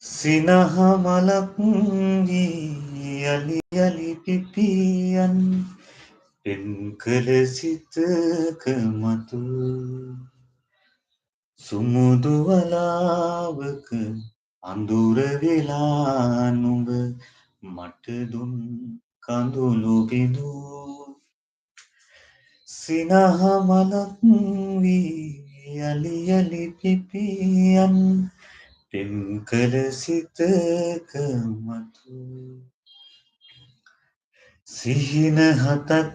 සිනහ මලක් වී යලි යලි පිපියන් පෙම් කළ සිතක මතු සුමුදු වලාවක අඳුර වෙලා නුඹ මට දුන් කඳුළු බිඳු සිනහ මලක් වී යලි යලි පිපියන් පෙම් කළ සිතක මතු සිහින හතක්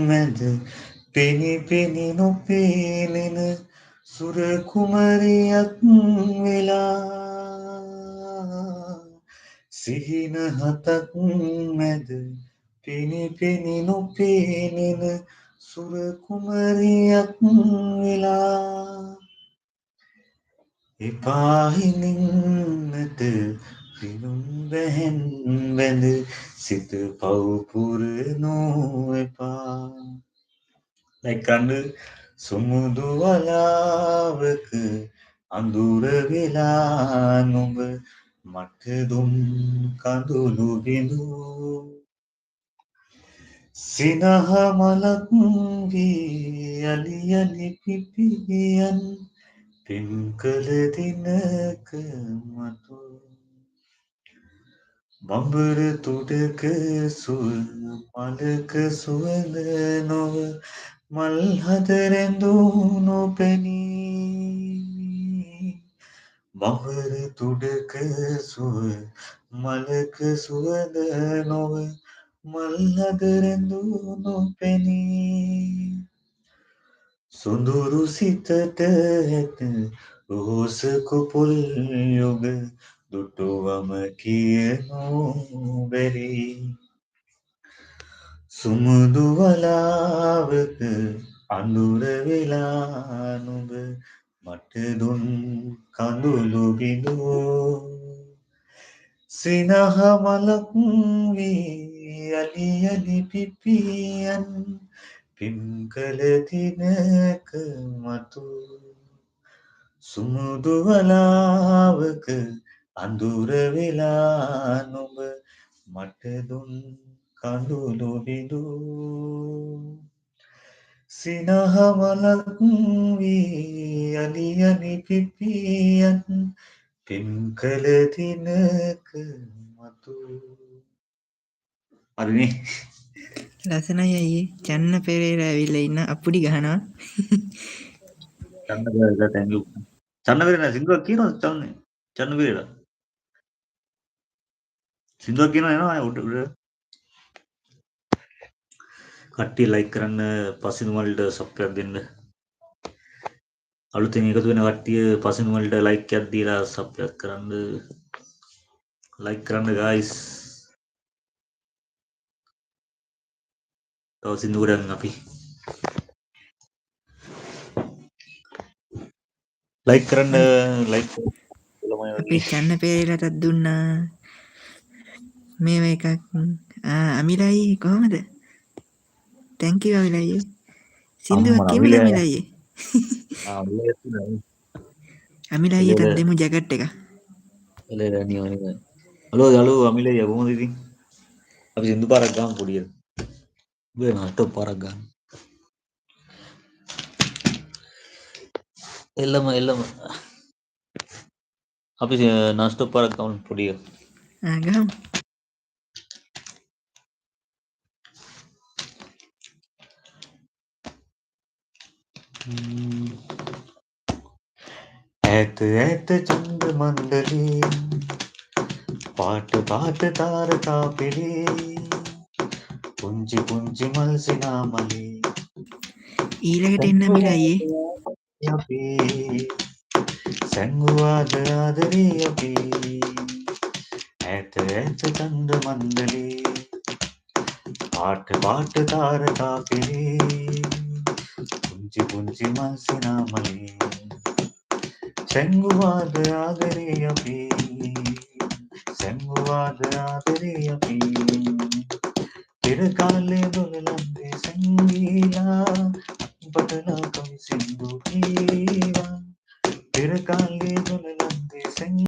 මැද පෙනි පෙනි නොපේනෙන සුර කුමරියක් වෙලා සිහින හතක් මැද පෙනි පෙනි නොපේනෙන සුර කුමරියක් වෙලා එපාහිනින්නට පිනුම් බැහැන් බැඳ සිත පව්පුරනෝ එපා ලයිකන්න සුමුදු වලාවක අඳුර වෙලා නුඹ මට දුම් කඳුළු බිඳු සිනහ මලක් වී යලි යලි පිපියන් පෙම් කළ දිනක මතු බඹර තුඩක සුව මලක සුවඳ නොව මල් හද රැඳූ නොපැනී බඹර තුඩක සුව මලක සුවඳ නොව මල් හද රැඳූ නොපැනී සොඳුරු සිතට ඇත රෝසකු පොල් යොග දුටුවම කියනෝ බැරි සුමුදු වලාවක අඳුර වෙලා නුඹ මට දුන් කඳුළු බිඳු සිනහ මලක් වී යලි යලි පිපියන් පෙම් කළ දිනක මතු සුමුදු වලාවක අඳුර වෙලා නුඹ මට දුන් කඳුළු බිඳු සිනහ මලක් වී යලි යලි පිපියන් පෙම් කළ දිනක මතු හරිනේ ලස්සනයි අයියේ. චන්න පෙරේරා ඇවිල්ලා ඉන්න අප්පුඩි ගහනවා. චන්න පෙරේරා thank you චන්න පෙරේරා සින්දුවක් කියනවද චන්න පෙරේරා සින්දුවක් කියනවා එනවා උඩ කට්ටිය ලයික් කරන්න පසින් වලට සප්යක් දෙන්න අලුතෙන් එකතු වෙන කට්ටිය පසින් වලට ලයික් එකක් දීලා සප්යක් කරන්න ලයික් කරන්න ගායිස් තව සින්දු ගොඩක් අපි ලයික් කරන්න ලයික් ළමයි අපි වගේ චන්න පෙරේරාටත් දුන්නා මේව එකක්. අමිලයි කොහමද? thank you අමිලයි. සින්දුවක් අම්මා කියමුද අමිලේ අමිලයි? අමිලේ තුනයි අමිලයිටත් දෙමු ජැකට් එක. එලේ නියෝනේ හලෝ යාළුවෝ අමිලේ කොහොමද ඉතින් අපි සින්දු පාරක් ගාමු පොඩියට උඹේ නටෝ පාරක් ගන්න එල්ලම අපි නස්ටොප් පාරක් ගාමු පොඩියට ගහමු. ඈත ඈත චන්ද මණ්ඩලේ පාට පාට තාරකා පෙළේ පුංචි පුංචි මල් සිනාමලේ ඊළඟට එන්න අමිලයි. අපේ සැංගුවාද ආදරේ අපේ ඈත ඈත චන්ද මණ්ඩලේ පාට පාට තාරකා පෙළේ පුංචි පුංචි මල් සිනාමලේ සැංගුවාද ආදරේ අපේ සැංගුවාද ආදරේ අපේ